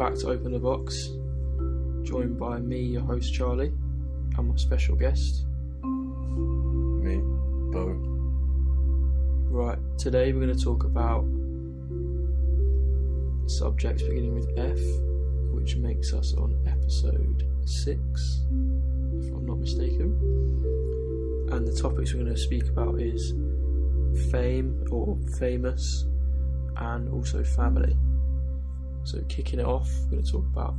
back to Open the Box, joined by me, your host Charlie, and my special guest. Me, Bo. Right, today we're going to talk about subjects beginning with F, which makes us on episode 6, if I'm not mistaken. And the topics we're going to speak about is fame or famous, and also family. So kicking it off, we're going to talk about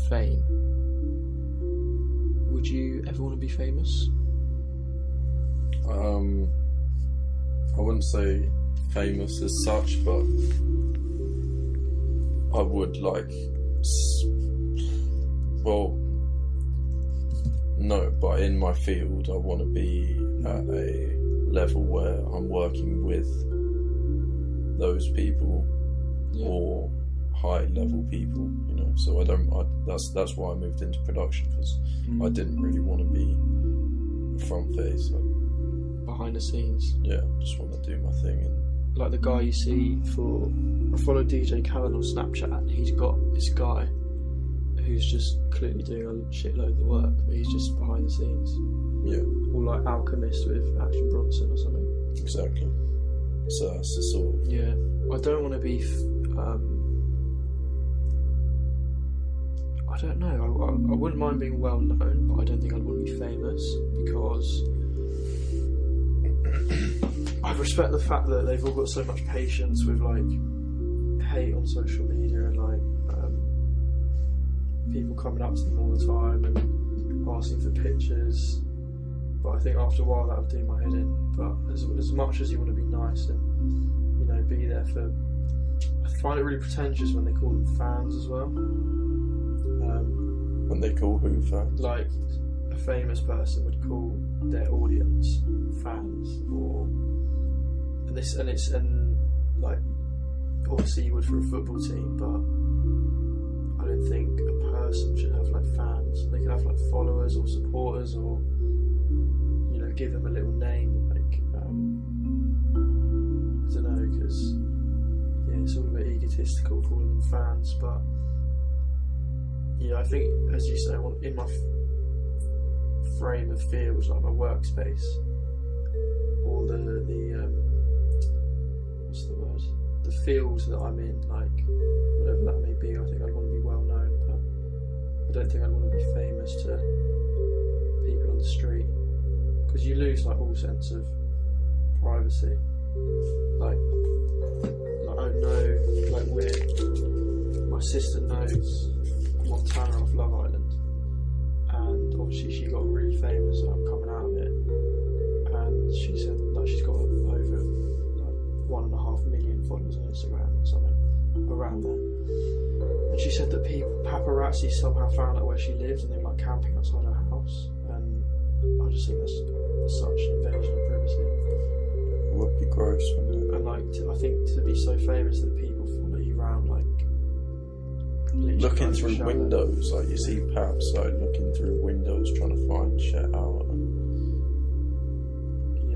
fame. Would you ever want to be famous? I wouldn't say famous as such, but I would no, but in my field I want to be at a level where I'm working with those people, or high level people, so that's why I moved into production, because I didn't really want to be front face, behind the scenes. Just want to do my thing. And like the guy you see I follow DJ Khaled on Snapchat, and he's got this guy who's just clearly doing a shitload of the work, but he's just behind the scenes. Or like Alchemist with Action Bronson or something. Exactly. So that's the sort of... I don't want to be I don't know, I wouldn't mind being well known, but I don't think I'd want to be famous, because I respect the fact that they've all got so much patience with hate on social media and people coming up to them all the time and asking for pictures. But I think after a while that would do my head in. But as much as you want to be nice and be there for, I find it really pretentious when they call them fans as well. When they call who fans? Like a famous person would call their audience fans, and obviously you would for a football team, but I don't think a person should have fans. They can have followers or supporters, or give them a little name, I don't know, because it's all a bit egotistical calling them fans. But I think, as you say, in my frame of field, like my workspace, or the what's the word? The fields that I'm in, whatever that may be, I think I'd want to be well known, but I don't think I'd want to be famous to people on the street, because you lose all sense of privacy. I don't know, my sister knows Montana off Love Island, and obviously she got really famous coming out of it, and she said she's got over 1.5 million followers on Instagram or something around there, and she said that paparazzi somehow found out where she lived, and they were camping outside her house, and I just think that's such an invasion of privacy. It would be gross, wouldn't it? And I think to be so famous that people follow you around looking through windows, you see paps looking through windows trying to find shit out, and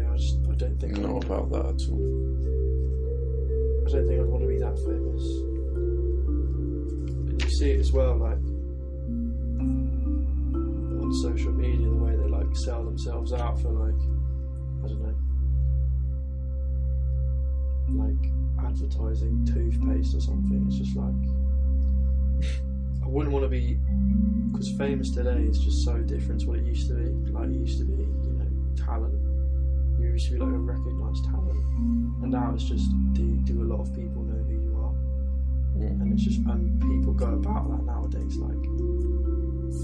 I don't think not about that at all. I don't think I'd want to be that famous. And you see it as well, on social media, the way they sell themselves out for I don't know, advertising toothpaste or something. It's just I wouldn't want to be, because famous today is just so different to what it used to be. It used to be, talent. You used to be a recognised talent, and now it's just, do a lot of people know who you are? And it's just, and people go about that nowadays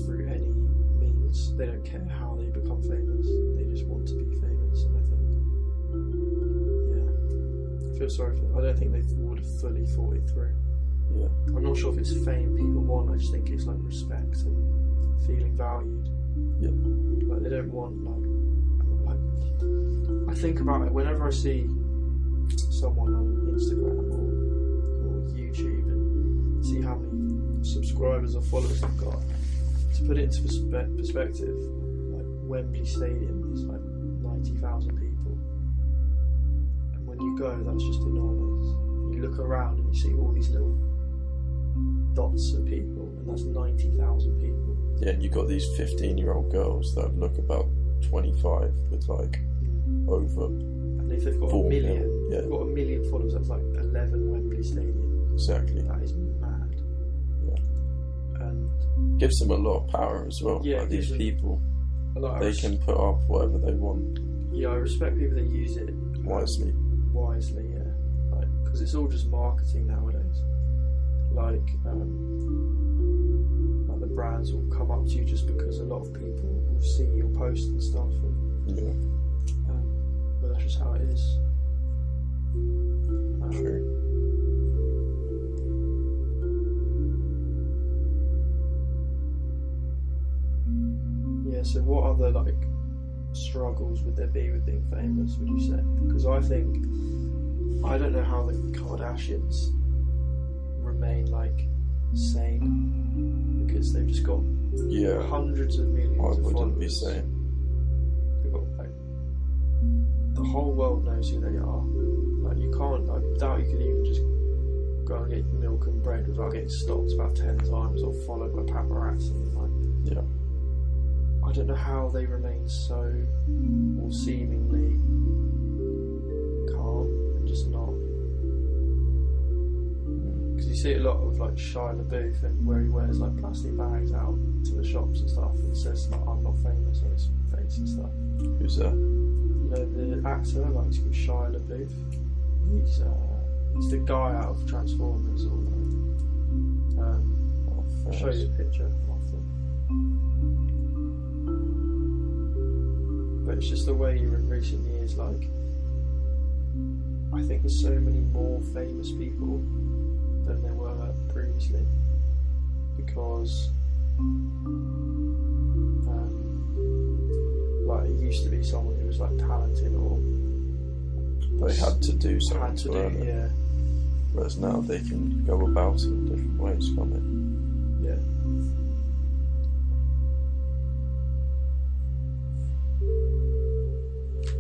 through any means. They don't care how they become famous. They just want to be famous, and I think, I feel sorry for them. I don't think they would have fully thought it through. I'm not sure if it's fame people want. I just think it's respect and feeling valued. They don't want I think about it whenever I see someone on Instagram or YouTube and see how many subscribers or followers they've got. To put it into perspective, Wembley Stadium is 90,000 people, and when you go, that's just enormous. You look around and you see all these little dots of people, and that's 90,000 people. Yeah, and you've got these 15-year-old girls that look about 25 with like over. And if they've got 4 a million, million, yeah. they've got a million followers. That's like 11 Wembley Stadium. Exactly. That is mad. Yeah. And gives them a lot of power as well. Yeah, like these them people, a they can put up whatever they want. Yeah, I respect people that use it Wisely. Wisely, yeah. Like, because it's all just marketing nowadays. Like the brands will come up to you just because a lot of people will see your post and stuff, and Yeah. but that's just how it is. True. Yeah. So, what other like struggles would there be with being famous? Would you say? Because I don't know how the Kardashians remain like sane, because they've just got hundreds of millions I of wouldn't followers. be sane. They've got like the whole world knows who they are. Like you can't. I doubt you could even just go and get milk and bread without getting stopped about 10 times or followed by paparazzi. Like, Yeah. I don't know how they remain so, or seemingly calm and just not. Because you see a lot of like Shia LaBeouf, and where he wears like plastic bags out to the shops and stuff, and says like, "I'm not famous" on his face and stuff. Who's that? You know, the actor, like he's called Shia LaBeouf. He's the guy out of Transformers, or I'll show you a picture after. But it's just the way in recent years, like I think there's so many more famous people than there were previously, because like it used to be someone who was like talented or They had to do something had to to do, earn it. yeah. Whereas now they can go about it in different ways, can't they? Yeah.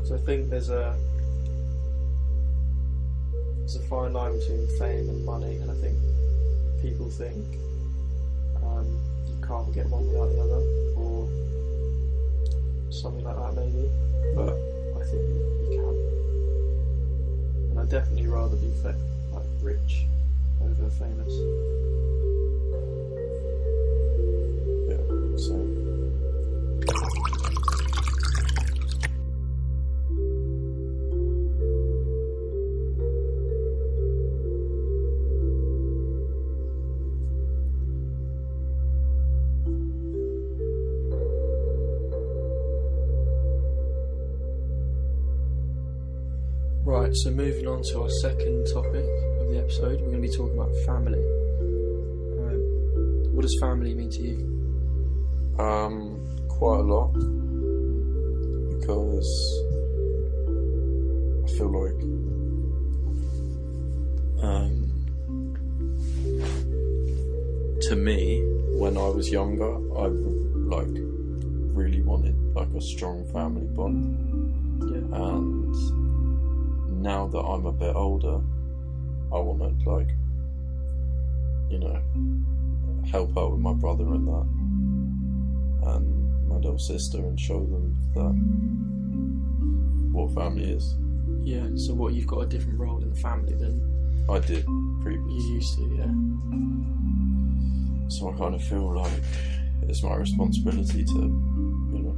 So I think there's a fine line between fame and money, and I think people think you can't get one without the other, or something like that maybe. But I think you can, and I'd definitely rather be like rich over famous. Yeah, so. Right, so moving on to our second topic of the episode, we're going to be talking about family. What does family mean to you? Quite a lot, because I feel like to me, when I was younger, I like really wanted like a strong family bond. Yeah. And now that I'm a bit older, I want to like, you know, help out with my brother and that, and my little sister, and show them that what family is. Yeah, so what, you've got a different role in the family than I did you previously. used to, yeah. So I kind of feel like it's my responsibility to, you know,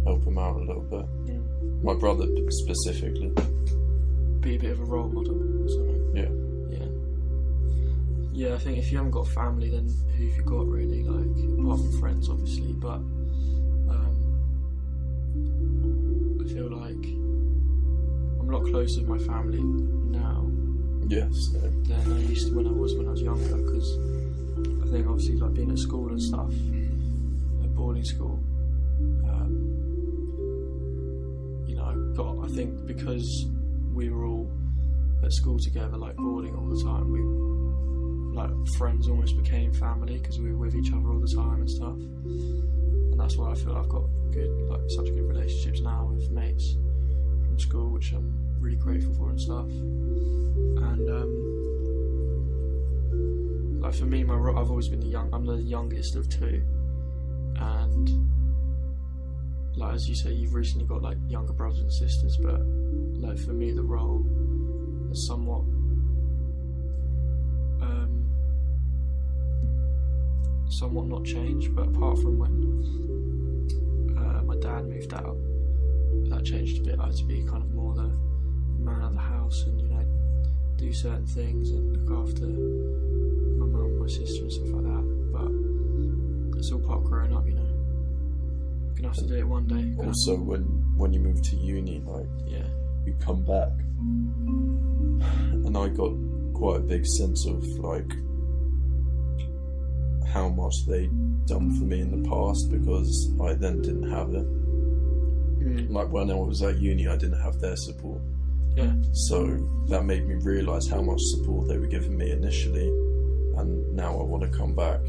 help him out a little bit. Yeah. My brother specifically. Be a bit of a role model or something. Yeah. Yeah, I think if you haven't got family, then who have you got really? Like, apart from friends, obviously, but I feel like I'm a lot closer with my family now Yes. than I used to when I was younger, because I think obviously like being at school and stuff, at boarding school, you know, I think because we were all at school together, like boarding all the time, we like friends almost became family because we were with each other all the time and stuff, and that's why I feel I've got such good relationships now with mates from school, which I'm really grateful for and stuff. And like for me, I've always been I'm the youngest of two, and like as you say, you've recently got like younger brothers and sisters, but like for me, the role is somewhat not changed, but apart from when my dad moved out, that changed a bit. I had to be kind of more the man of the house and, you know, do certain things and look after my mum, my sister and stuff like that. But it's all part of growing up, you know. You're gonna have to do it one day. Also, when you move to uni, like, yeah, you come back, and I got quite a big sense of like how much they'd done for me in the past, because I then didn't have it. Like when I was at uni, I didn't have their support. Yeah. So that made me realise how much support they were giving me initially, and now I want to come back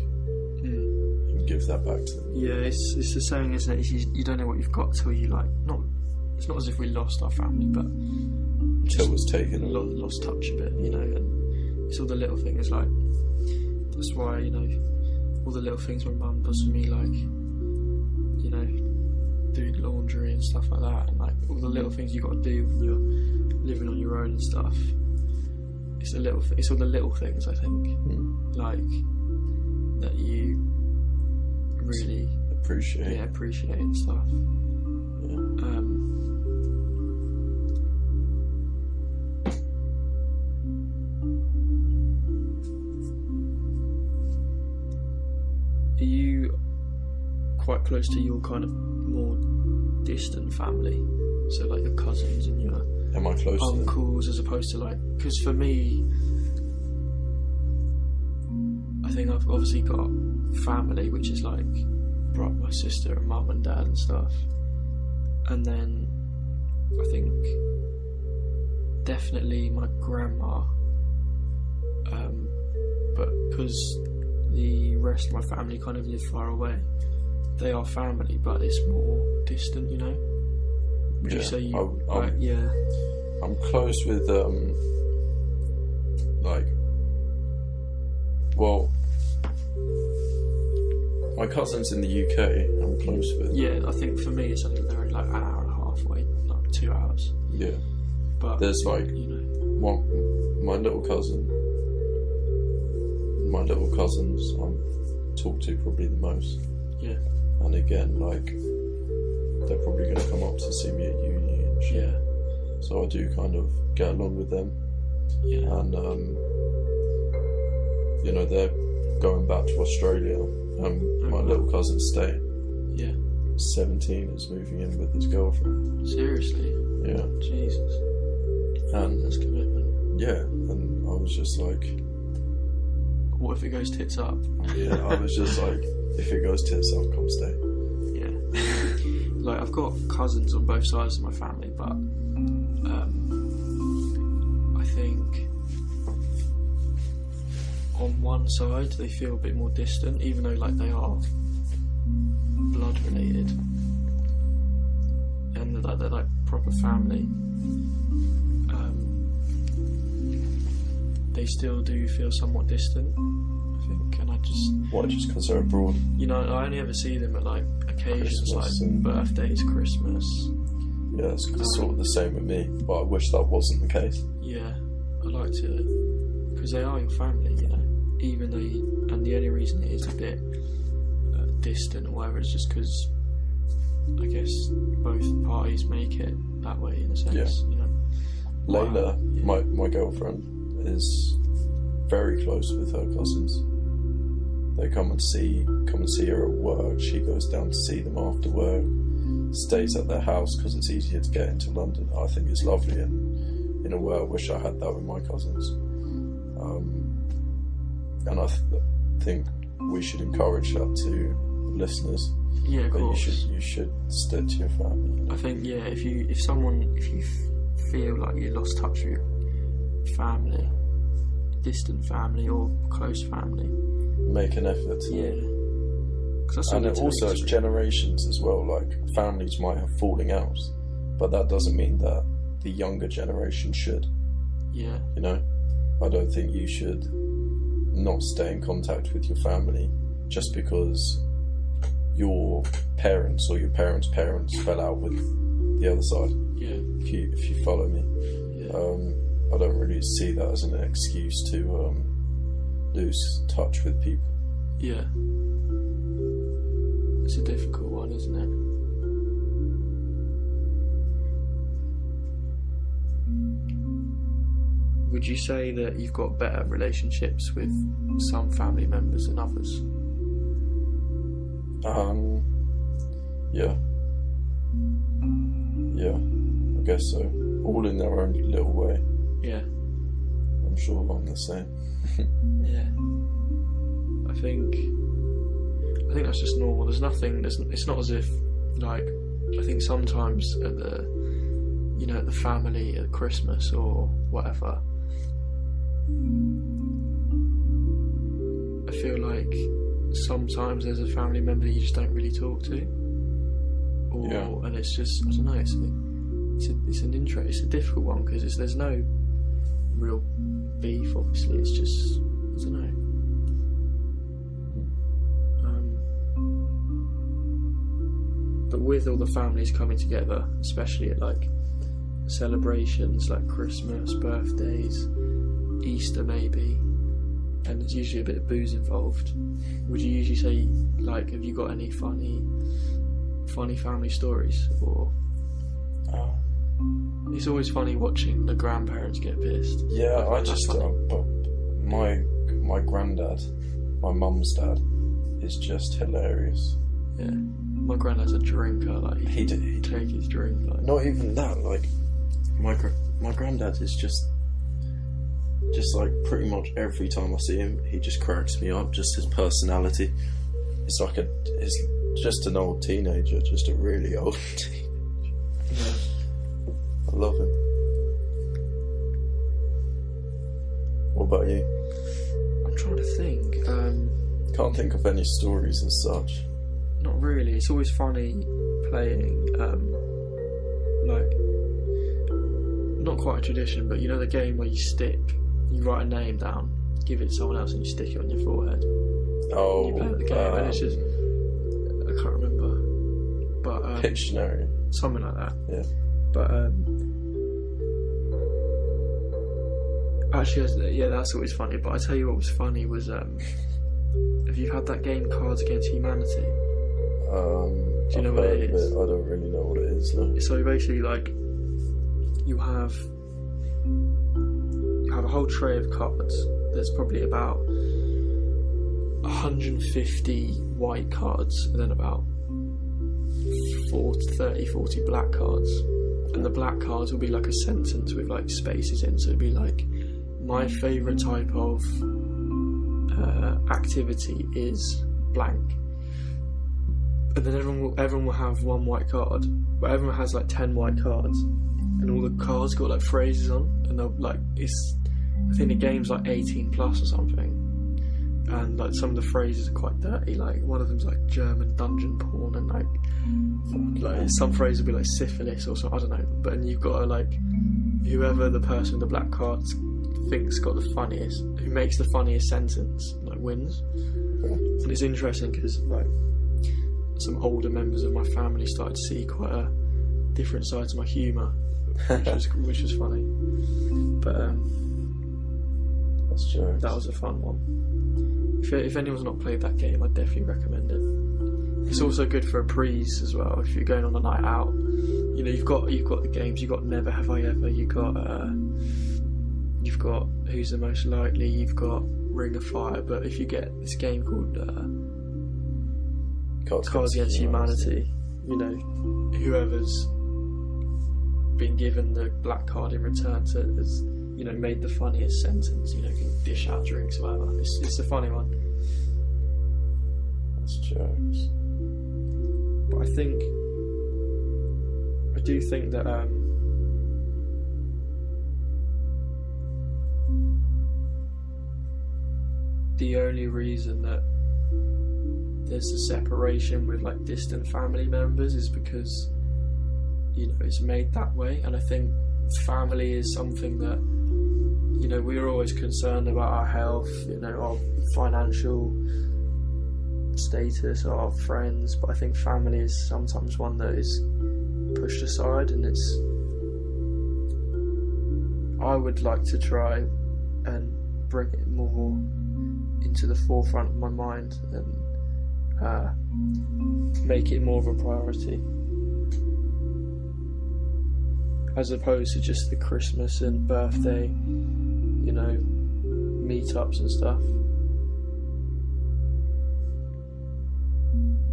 and give that back to them. Yeah, it's the saying, isn't it? You don't know what you've got till you it's not as if we lost our family, but Till it was taken. Lost touch a bit, you know, and it's all the little things, like, that's why, you know, all the little things my mum does for me, like, you know, doing laundry and stuff like that, and like all the little things you got to do when you're living on your own and stuff. It's all the little things, I think, like, that you really appreciate and stuff. Yeah. Are you quite close to your kind of more distant family, so like your cousins and your Am I close uncles, as opposed to like, because for me, I think I've obviously got family, which is like my sister and mum and dad and stuff, and then I think definitely my grandma, but because the rest of my family kind of live far away, they are family, but it's more distant, you know. Would you say yeah? I'm close with like, well, my cousins in the UK. I'm close with. Yeah, I think for me it's only like an hour and a half away, like 2 hours. Yeah, but there's like, you know, my little cousins I talk to probably the most. Yeah. And again, like, they're probably going to come up to see me at uni and shit. Yeah. So I do kind of get along with them. Yeah. And, you know, they're going back to Australia. My little cousin staying. Yeah. 17 is moving in with his girlfriend. Seriously? Yeah. Jesus. And that's commitment. Yeah. And I was just like, what if it goes tits up? Yeah, I was just like, if it goes tits up, come stay. Yeah. Like, I've got cousins on both sides of my family, but I think on one side they feel a bit more distant, even though like they are blood related and they're like proper family. They still do feel somewhat distant, I think, and just because they're abroad? You know, I only ever see them at like occasions, Christmas like birthdays, Christmas. Yeah, it's sort of the same with me, but I wish that wasn't the case. Yeah, I like to, because they are your family, you know, even though and the only reason it is a bit distant or whatever is just because I guess both parties make it that way in a sense, you know. Layla, my girlfriend, is very close with her cousins. They come and see her at work. She goes down to see them after work, stays at their house because it's easier to get into London. I think it's lovely, and in a way I wish I had that with my cousins. And I think we should encourage that to listeners. Yeah, of course. You should stick to your family. You know? I think if you feel like you lost touch with your family, distant family or close family, make an effort to and it also it's generations as well. Like, families might have falling outs, but that doesn't mean that the younger generation should. Yeah. You know, I don't think you should not stay in contact with your family just because your parents or your parents' parents fell out with the other side. Yeah. If you follow me. Yeah. I don't really see that as an excuse to lose touch with people. Yeah. It's a difficult one, isn't it? Would you say that you've got better relationships with some family members than others? Yeah, I guess so. All in their own little way. Yeah. I'm sure I'm the same. Yeah. I think that's just normal. There's nothing. It's not as if, like, I think sometimes at the family at Christmas or whatever, I feel like sometimes there's a family member that you just don't really talk to, and it's just, I don't know. It's a difficult one because there's no real beef. Obviously, it's just, I don't know. But with all the families coming together, especially at like celebrations like Christmas, birthdays, Easter maybe, and there's usually a bit of booze involved, would you usually say, like, have you got any funny family stories? Or it's always funny watching the grandparents get pissed. Yeah, but my granddad, my mum's dad, is just hilarious. Yeah, my granddad's a drinker. Like he take his drink. Like, not even that. Like my granddad is just like pretty much every time I see him, he just cracks me up. Just his personality. It's like he's just an old teenager, just a really old teenager. Yeah. I love him. What about you? I'm trying to think. Can't think of any stories as such. Not really. It's always funny playing, like, not quite a tradition, but you know the game where you write a name down, give it to someone else, and you stick it on your forehead. Oh, you play the game, and it's just, I can't remember, but Pictionary, something like that. Yeah. But actually, yeah, that's always funny. But I tell you what was funny was, have you had that game, Cards Against Humanity? Do you know what it is? I don't really know what it is. No. So basically, like, you have a whole tray of cards. There's probably about 150 white cards, and then about 40 black cards. And the black cards will be like a sentence with like spaces in. So it'd be like, my favourite type of activity is blank. And then everyone will have one white card, but everyone has like 10 white cards, and all the cards got like phrases on, and they'll like, I think the game's like 18 plus or something, and like some of the phrases are quite dirty. Like one of them's like German dungeon porn, and like some phrase will be like syphilis or something. I don't know. But and you've got to, like, whoever the person with the black cards thinks got the funniest, who makes the funniest sentence, like, wins. And it's interesting because like some older members of my family started to see quite a different side to my humour, which was funny. But that's true. That was a fun one. If anyone's not played that game, I'd definitely recommend it. It's also good for a breeze as well. If you're going on a night out, you know, you've got the games. You've got Never Have I Ever. You've got Who's the Most Likely. You've got Ring of Fire. But if you get this game called Cards Against Humanity, you know, whoever's been given the black card in return has, you know, made the funniest sentence, you know, can dish out drinks or whatever. It's a funny one. That's jokes. But I do think that the only reason that there's a separation with like distant family members is because, you know, it's made that way. And I think family is something that you know, we're always concerned about our health, you know, our financial status, our friends, but I think family is sometimes one that is pushed aside, and I would like to try and bring it more into the forefront of my mind and make it more of a priority, as opposed to just the Christmas and birthday, you know, meetups and stuff.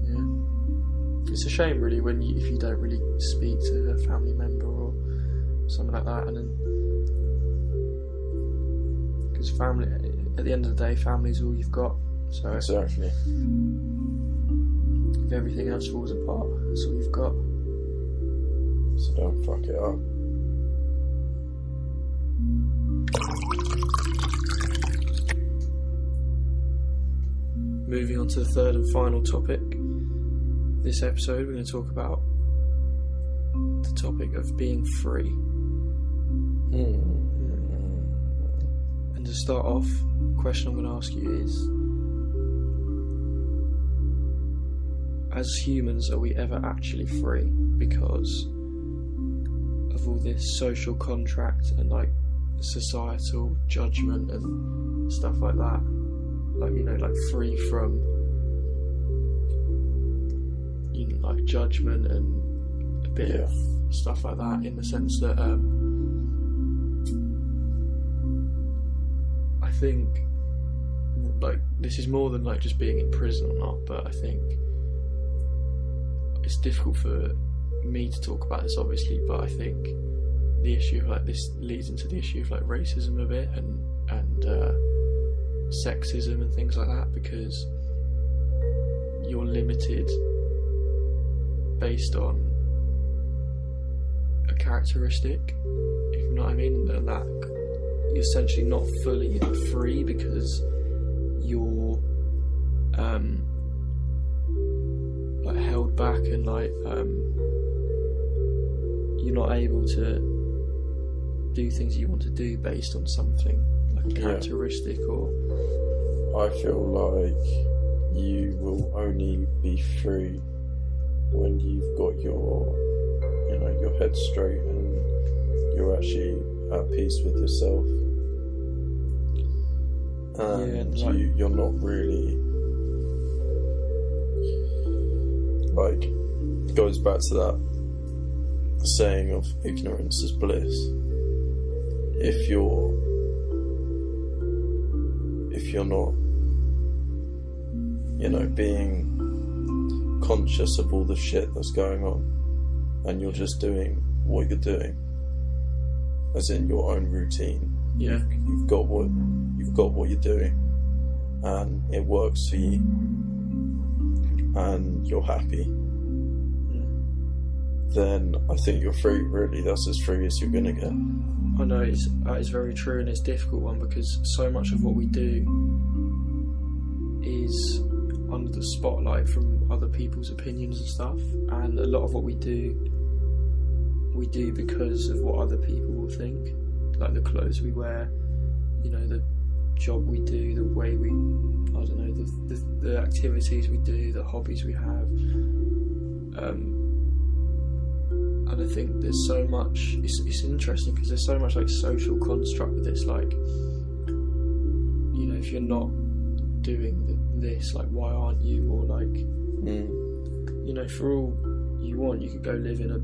Yeah, it's a shame really if you don't really speak to a family member or something like that, and then because family, at the end of the day, family's all you've got. So Exactly. if everything else falls apart, that's all you've got. So don't fuck it up. Moving on to the third and final topic. This episode, we're going to talk about the topic of being free. And to start off, the question I'm going to ask you is, as humans, are we ever actually free? Because of all this social contract and like societal judgment and stuff like that. Like, you know, like free from, you know, like judgment and a bit of stuff like that, in the sense that I think like this is more than like just being in prison or not, but I think it's difficult for me to talk about this obviously, but I think the issue of like this leads into the issue of like racism a bit and sexism and things like that, because you're limited based on a characteristic, if you know what I mean, and that you're essentially not fully free because you're like held back and like you're not able to do things you want to do based on something like a characteristic or. I feel like you will only be free when you've got your head straight and you're actually at peace with yourself, and you're not really like, it goes back to that saying of ignorance is bliss. If you're not, you know, being conscious of all the shit that's going on, and you're just doing what you're doing, as in your own routine. Yeah. You've got what you're doing, and it works for you, and you're happy. Then I think you're free. Really, that's as free as you're gonna get. I know that is very true, and it's a difficult one because so much of what we do is under the spotlight from other people's opinions and stuff, and a lot of what we do because of what other people will think, like the clothes we wear, you know, the job we do, the way we, I don't know, the activities we do, the hobbies we have, and I think there's so much, it's interesting because there's so much like social construct with this, like, you know, if you're not doing this, like, why aren't you, or like, you know, for all you want, you could go live in a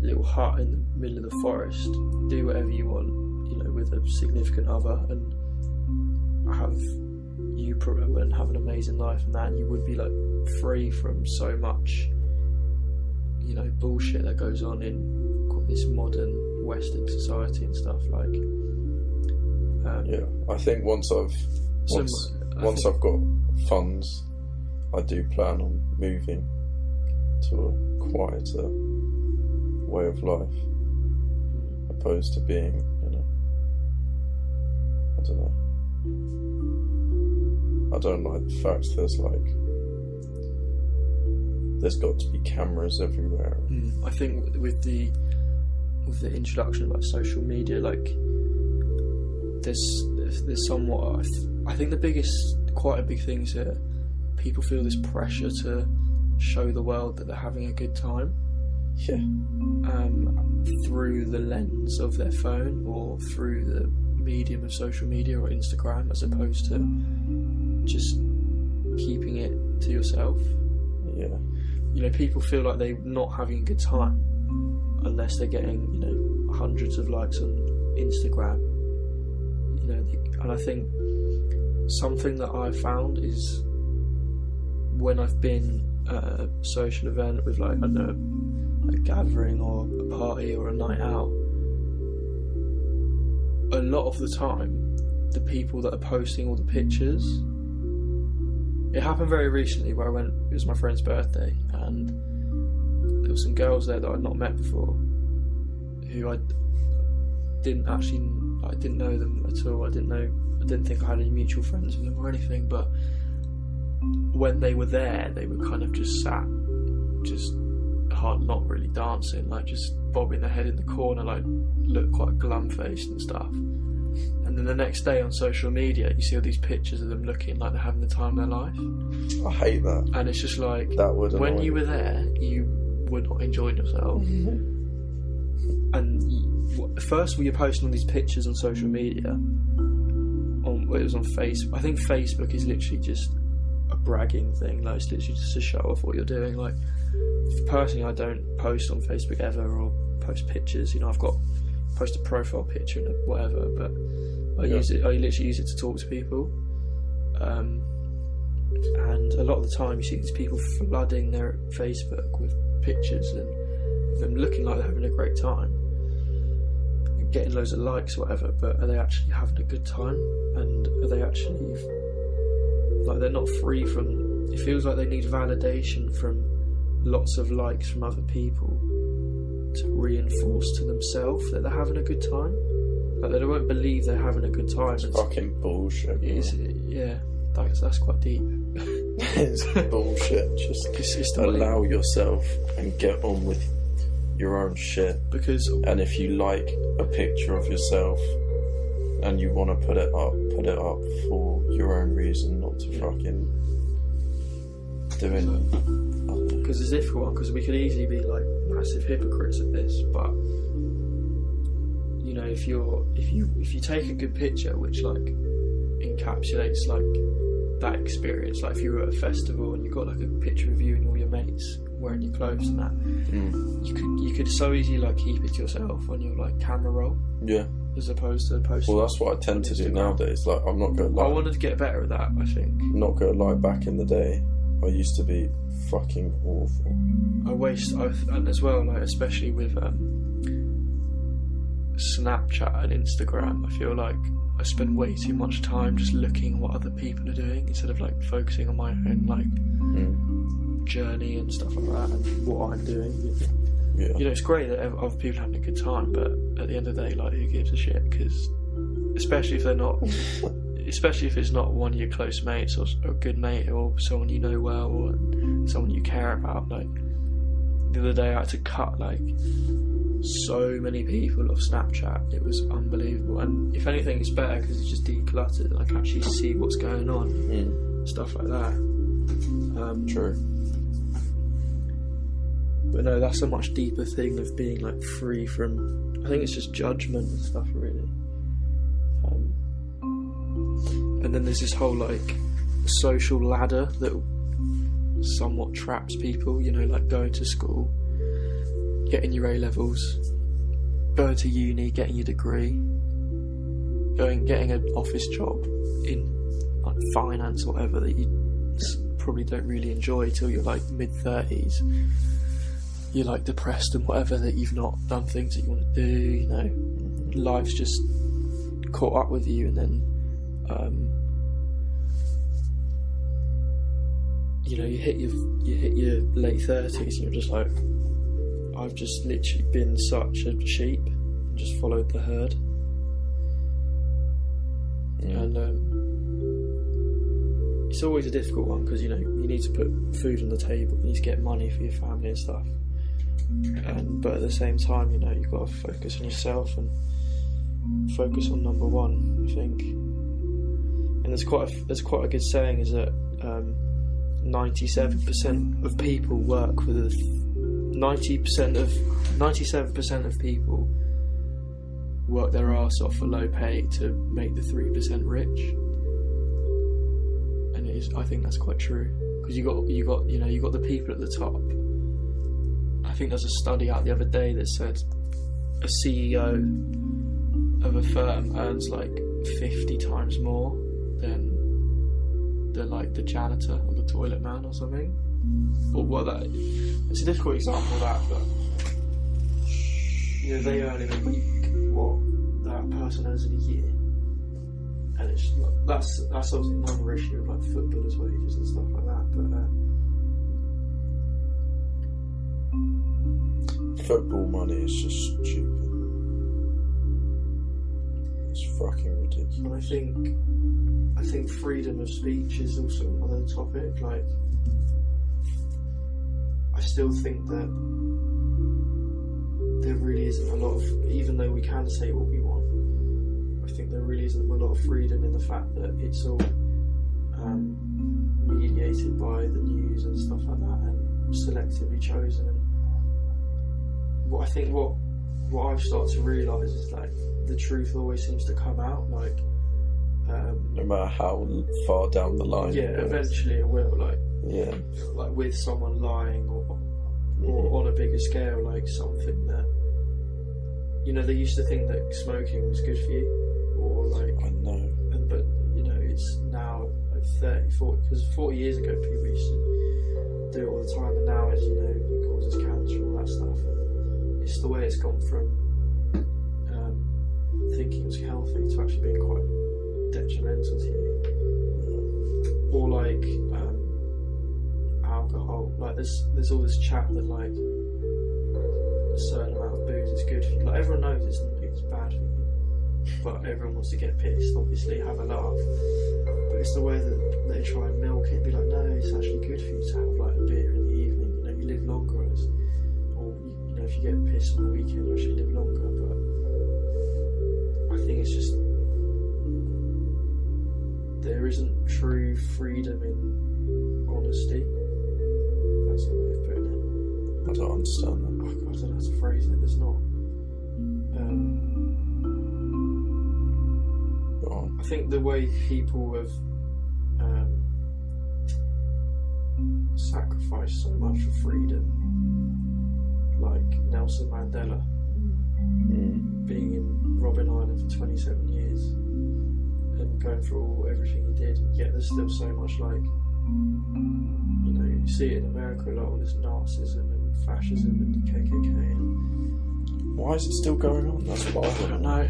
little hut in the middle of the forest, do whatever you want, you know, with a significant other, and have an amazing life, and that, and you would be like free from so much, you know, bullshit that goes on in this modern Western society and stuff. Like, I think once I've got funds, I do plan on moving to a quieter way of life, opposed to being, you know, I don't know. I don't like the fact there's got to be cameras everywhere. I think with the introduction of like social media, like there's somewhat. I think quite a big thing is that people feel this pressure to show the world that they're having a good time. Yeah. Through the lens of their phone or through the medium of social media or Instagram, as opposed to just keeping it to yourself. Yeah. You know, people feel like they're not having a good time unless they're getting, you know, hundreds of likes on Instagram. You know, and I think something that I've found is when I've been at a social event with, like, I don't know, a gathering or a party or a night out, a lot of the time the people that are posting all the pictures, it happened very recently where it was my friend's birthday, and there were some girls there that I'd not met before, who I didn't know them at all. I didn't think I had any mutual friends with them or anything, but when they were there, they were kind of just sat, just not really dancing, like just bobbing their head in the corner, like looked quite glum-faced and stuff. And then the next day on social media, you see all these pictures of them looking like they're having the time of their life. I hate that. And it's just like, that would when you were there, you were not enjoying yourself. And first, you're posting all these pictures on social media. It was on Facebook. I think Facebook is literally just a bragging thing. Like, it's literally just to show off what you're doing. Like, personally, I don't post on Facebook ever or post pictures. You know, post a profile picture and whatever, but I literally use it to talk to people. And a lot of the time you see these people flooding their Facebook with pictures and them looking like they're having a great time and getting loads of likes or whatever, but are they actually having a good time? And are they actually, like, they're not free from, it feels like they need validation from lots of likes from other people to reinforce to themselves that they're having a good time. Like, they won't believe they're having a good time. It's fucking bullshit. Yeah, that's quite deep. It's bullshit. Just allow yourself and get on with your own shit. And if you like a picture of yourself and you want to put it up for your own reason, not to fucking doing. Because it's a difficult one, because we could easily be like massive hypocrites at this, but you know, if you take a good picture which like encapsulates like that experience, like if you were at a festival and you got like a picture of you and all your mates wearing your clothes and that, you could so easily like keep it to yourself on your like camera roll. Yeah. As opposed to posting. Well, that's what I tend to do nowadays. Like, I'm not gonna lie. I wanted to get better at that, I think. I'm not gonna lie, back in the day I used to be fucking awful. And as well, like, especially with Snapchat and Instagram, I feel like I spend way too much time just looking at what other people are doing instead of like focusing on my own like journey and stuff like that and what I'm doing. Yeah. You know, it's great that other people are having a good time, but at the end of the day, like, who gives a shit? Because especially if they're not, especially if it's not one of your close mates or a good mate or someone you know well or someone you care about. Like, the other day I had to cut like so many people off Snapchat. It was unbelievable. And if anything, it's better because it's just decluttered and I can actually see what's going on. Stuff like that. True. But no, that's a much deeper thing of being like free from, I think it's just judgment and stuff, really. And then there's this whole like social ladder that somewhat traps people, you know, like going to school, getting your A-levels, going to uni, getting your degree, getting an office job in like finance or whatever that you probably don't really enjoy till you're like mid-30s. You're like depressed and whatever that you've not done things that you want to do, you know, life's just caught up with you, and then you know, you hit your late 30s and you're just like, I've just literally been such a sheep and just followed the herd. And it's always a difficult one because, you know, you need to put food on the table, you need to get money for your family and stuff. But at the same time, you know, you've got to focus on yourself and focus on number one, I think. And there's quite a good saying is that 97% of people work with 97% of people work their arse off for low pay to make the 3% rich. And I think that's quite true, because you got the people at the top. I think there's a study out the other day that said a CEO of a firm earns like 50 times more than the janitor or the toilet man or something. It's a difficult example of that, but they earn in a week what that person earns in a year, and it's that's obviously another issue of like footballers' wages and stuff like that. But football money is just stupid. It's fucking ridiculous. And I think freedom of speech is also another topic. Like, I still think that there really isn't a lot of, even though we can say what we want, I think there really isn't a lot of freedom in the fact that it's all mediated by the news and stuff like that, and selectively chosen. And what I've started to realise is like the truth always seems to come out. Like, no matter how far down the line. Yeah, eventually it will. Like, yeah, like with someone lying or on a bigger scale, like something that they used to think that smoking was good for you, or like I know, but it's now like 30, 40. Because 40 years ago people used to do it all the time, and now it causes cancer and all that stuff. And it's the way it's gone from thinking it was healthy to actually being quite detrimental to you. Or like alcohol. Like there's all this chat that like a certain amount of booze is good for you. Like everyone knows it's bad for you, but everyone wants to get pissed, obviously, have a laugh. But it's the way that they try and milk it, be like, no, it's actually good for you to have like a beer in the evening. You live longer, or if you get pissed on the weekend, you actually live longer. But I think it's just there isn't true freedom in honesty. That's a way of putting it. I don't understand that. I don't know how to phrase it. There's not. Go on. I think the way people have sacrificed so much for freedom, like Nelson Mandela being in Robben Island for 27 years and going through everything he did, yet there's still so much like, you see it in America a lot, all this narcissism and fascism and the KKK. And why is it still going on? That's what I don't know.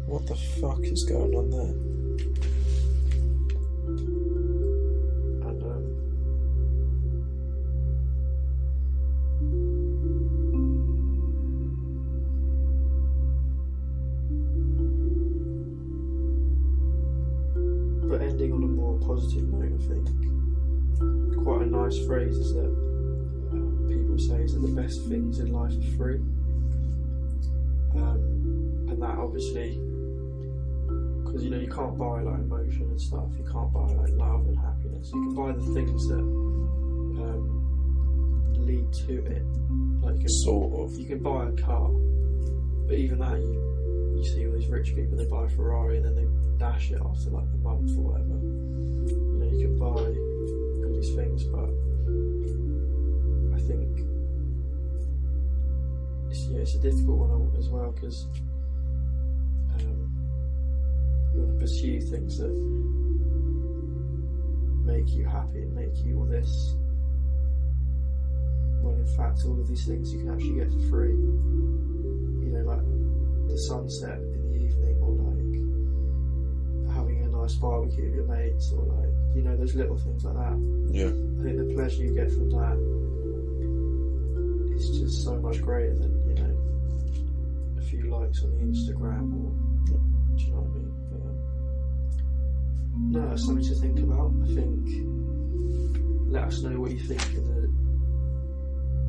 What the fuck is going on there? And but ending on a more positive note, I think quite a nice phrase is that people say is that the best things in life are free, and that obviously, because you can't buy like emotion and stuff, you can't buy like love and happiness. You can buy the things that lead to it, like you can buy a car, but even that you see all these rich people, they buy a Ferrari and then they dash it after like a month or whatever. You can buy all these things, but I think it's a difficult one as well, because you want to pursue things that make you happy and make you all this, when in fact all of these things you can actually get for free. Like the sunset in the evening, or like having a nice barbecue with your mates, or like those little things like that. Yeah, I think the pleasure you get from that is just so much greater than a few likes on the Instagram, or do you know what I mean? But, no, that's something to think about. I think let us know what you think in the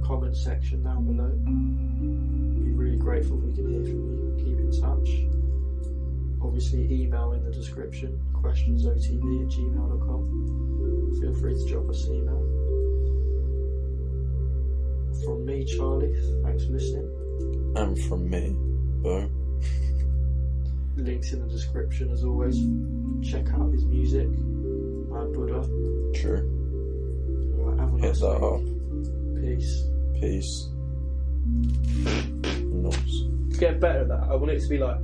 comment section down below. Be really grateful if we can hear from you. Keep in touch. Obviously, email in the description, questionsotb@gmail.com. Feel free to drop us an email. From me, Charlie, thanks for listening. And from me, Bo. Links in the description as always. Check out his music. Buddha. True. Alright, have a Hit nice that week. up. Peace. Peace. Nice. Get better at that. I want it to be like